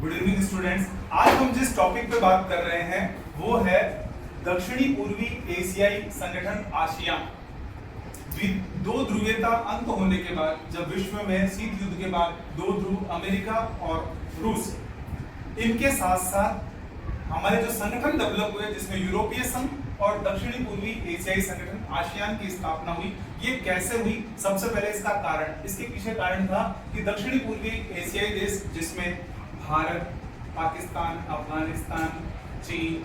Good evening students. आज हम जिस टॉपिक पे बात कर रहे हैं वो है दक्षिणी पूर्वी एशियाई संगठन आसियान। दो ध्रुवीयता अंत होने के बाद, जब विश्व में शीत युद्ध के बाद दो ध्रुव अमेरिका और रूस, इनके साथ साथ हमारे जो संगठन डेवलप हुए जिसमें यूरोपीय संघ और दक्षिणी पूर्वी एशियाई संगठन आसियान की स्थापना हुई। ये कैसे हुई? सबसे पहले इसका कारण, इसके पीछे कारण था कि दक्षिणी पूर्वी एशियाई देश जिसमें भारत, पाकिस्तान, अफगानिस्तान, चीन,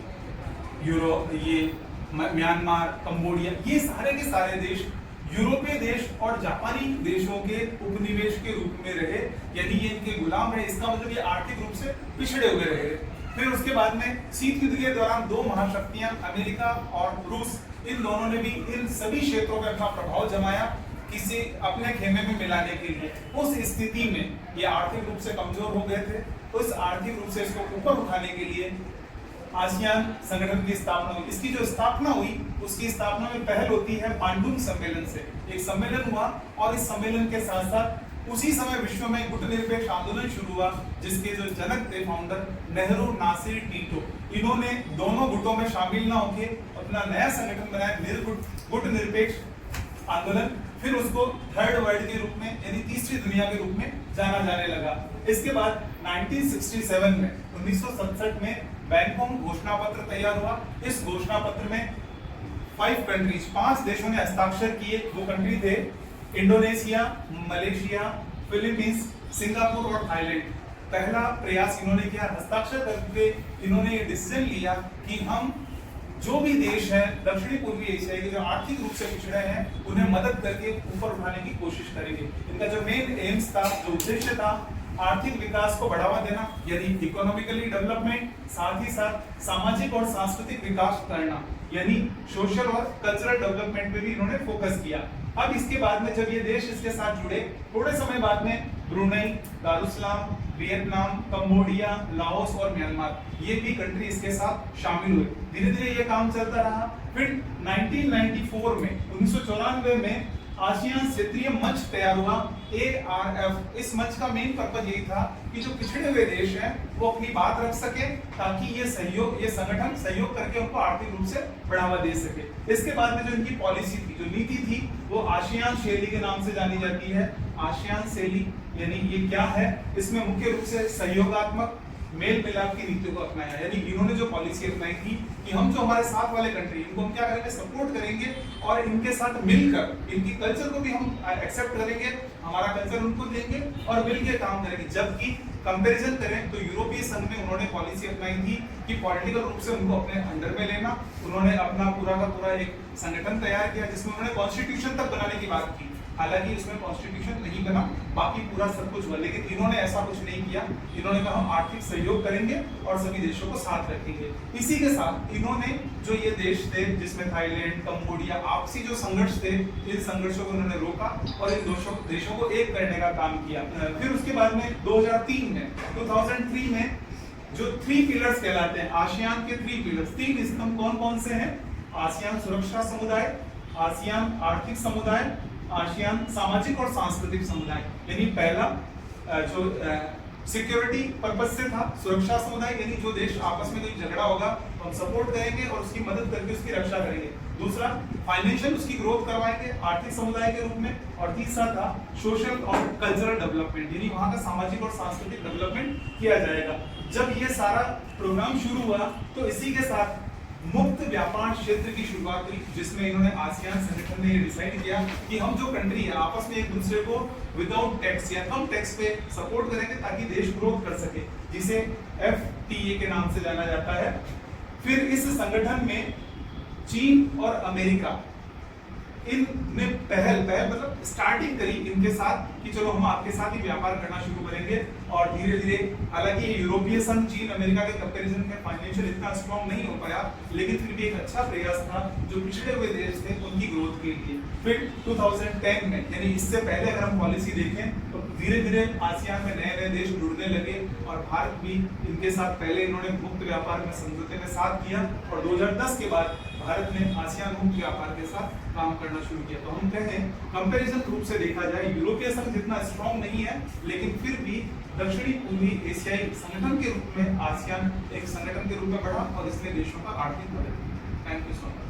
म्यांमार, कंबोडिया, ये सारे के सारे देश यूरोपीय देश और जापानी देशों के उपनिवेश के रूप में रहे, यानी ये इनके गुलाम रहे। इसका मतलब ये आर्थिक रूप से पिछड़े हुए रहे। फिर उसके बाद में शीत युद्ध के दौरान दो महाशक्तियां अमेरिका और रूस, इन दोनों ने भी इन सभी क्षेत्रों में अपना प्रभाव जमाया किसी अपने खेमे में मिलाने के लिए। उस स्थिति में ये आर्थिक रूप से कमजोर हो गए थे। उस आर्थिक रूप से इसको ऊपर उठाने के लिए आसियान संगठन की स्थापना हुई। इसकी जो स्थापना हुई उसकी स्थापना में पहल होती है बांडुंग सम्मेलन से। एक सम्मेलन हुआ और इस सम्मेलन के साथ साथ उसी समय विश्व में गुटनिरपेक्ष आंदोलन शुरू हुआ, जिसके जो जनक थे फाउंडर नेहरू, नासिर, टीटो, इन्होंने दोनों गुटों में शामिल ना होके अपना नया संगठन बनाया, गुटनिरपेक्ष आंदोलन। फिर उसको थर्ड वर्ल्ड के रूप में, यानी तीसरी दुनिया के रूप में जाना जाने लगा। इसके बाद 1967 में 1967 में बैंकॉक घोषणा पत्र तैयार हुआ। इस घोषणा पत्र में 5 देशों ने हस्ताक्षर किए। वो कंट्री थे इंडोनेशिया, मलेशिया, फिलीपींस, सिंगापुर और थाईलैंड। पहला प्रयास इन्होंने किया, हस्ताक्षर करके इन्होंने ये डिसीजन लिया कि हम जो भी देश हैं दक्षिणी पूर्वी एशिया के जो आर्थिक रूप से पिछड़े हैं उन्हें मदद करके ऊपर उठाने की कोशिश करेंगे। इनका जो मेन एम्स था, जो उद्देश्य था, आर्थिक विकास को बढ़ावा देना, यानी इकोनॉमिकली डेवलपमेंट, साथ ही साथ सामाजिक और सांस्कृतिक विकास करना, यानी सोशल और कल्चरल डेवलपमेंट पे भी इन्होंने फोकस किया। अब इसके बाद में जब ये देश इसके साथ जुड़े, थोड़े समय बाद में Brunei, Darussalam, Vietnam, Cambodia, Laos और म्यांमार, ये भी कंट्री इसके साथ शामिल हुए। धीरे धीरे ये काम चलता रहा। फिर 1994 में 1994 में आसियान क्षेत्रीय मंच तैयार हुआ, ARF। इस मंच का मेन पर्पज यही था कि जो पिछड़े हुए देश हैं वो अपनी बात रख सके, ताकि ये संगठन सहयोग करके उनको आर्थिक रूप से बढ़ावा दे सके। इसके बाद में जो इनकी पॉलिसी थी, जो नीति थी, वो आसियान शैली के नाम से जानी जाती है। आसियान शैली यानी ये क्या है? इसमें मुख्य रूप से सहयोगात्मक मेल मिलाप की नीति को अपनाया। यानी इन्होंने जो पॉलिसी अपनाई थी कि हम जो हमारे साथ वाले कंट्री, इनको हम क्या करेंगे, सपोर्ट करेंगे और इनके साथ मिलकर इनकी कल्चर को भी हम एक्सेप्ट करेंगे, हमारा कल्चर उनको देंगे और मिलकर काम करेंगे। जबकि कंपैरिजन करें तो यूरोपीय संघ में उन्होंने पॉलिसी अपनाई थी कि पॉलिटिकल रूप से उनको अपने अंडर में लेना। उन्होंने अपना पूरा का पूरा एक संगठन तैयार किया जिसमें उन्होंने कॉन्स्टिट्यूशन तक बनाने की बात की। हालांकि इसमें कॉन्स्टिट्यूशन नहीं बना, बाकी पूरा सब कुछ हुआ, लेकिन इन्होंने ऐसा कुछ नहीं किया। इन्होंने कहा हम आर्थिक सहयोग करेंगे और सभी देशों को साथ रखेंगे। इसी के साथ इन्होंने जो ये देश थे जिसमें थाईलैंड, कंबोडिया, आपसी जो संघर्ष थे, इन संघर्षों को उन्होंने रोका और इन देशों को एक करने का काम किया। फिर उसके बाद में 2003 में जो 3 पिलर्स कहलाते हैं, आसियान के 3 पिलर्स, 3 स्तंभ कौन कौन से हैं? आसियान सुरक्षा समुदाय, आसियान आर्थिक समुदाय, आसियान सामाजिक और सांस्कृतिक समुदाय। यानी पहला जो सिक्योरिटी पर्पस से था, सुरक्षा समुदाय, यानी जो देश आपस में कोई झगड़ा होगा तो हम सपोर्ट करेंगे और उसकी मदद करके उसकी रक्षा करेंगे। दूसरा, फाइनेंशियल उसकी ग्रोथ करवाएंगे आर्थिक समुदाय के रूप में। और तीसरा था सोशल और कल्चरल डेवलपमेंट, यानी वहाँ का सामाजिक और सांस्कृतिक डेवलपमेंट किया जाएगा। जब ये सारा प्रोग्राम शुरू हुआ तो इसी के साथ मुक्त व्यापार क्षेत्र की शुरुआत हुई, जिसमें इन्होंने आसियान संगठन ने ये डिसाइड किया कि हम जो कंट्री है आपस में एक दूसरे को विदाउट टैक्स या कम टैक्स पे सपोर्ट करेंगे ताकि देश ग्रोथ कर सके, जिसे FTA के नाम से जाना जाता है। फिर इस संगठन में चीन और अमेरिका, इनने पहल मतलब स्टार्टिंग करी इनके साथ कि चलो हम आपके साथ ही व्यापार करना शुरू करेंगे। और धीरे धीरे, हालांकि यूरोपीय संघ चीन अमेरिका के कंपैरिजन में फाइनेंशियल इतना स्ट्रॉन्ग नहीं हो पाया, लेकिन फिर भी एक अच्छा प्रयास था जो पिछड़े हुए देश थे उनकी ग्रोथ के लिए। फिर 2010 में, यानी इससे पहले अगर हम पॉलिसी देखें तो धीरे धीरे आसियान में नए नए देश जुड़ने लगे और भारत भी इनके साथ, पहले इन्होंने मुक्त व्यापार में समझौते में साथ किया और 2010 के बाद भारत ने आसियान मुक्त व्यापार के साथ काम करना शुरू किया। तो हम कहें कंपैरिजन रूप से देखा जाए यूरोपीय संघ जितना स्ट्रांग नहीं है, लेकिन फिर भी दक्षिणी पूर्वी एशियाई संगठन के रूप में आसियान एक संगठन के रूप में बढ़ा और इसने देशों का आर्थिक मदद की। Thank you so much.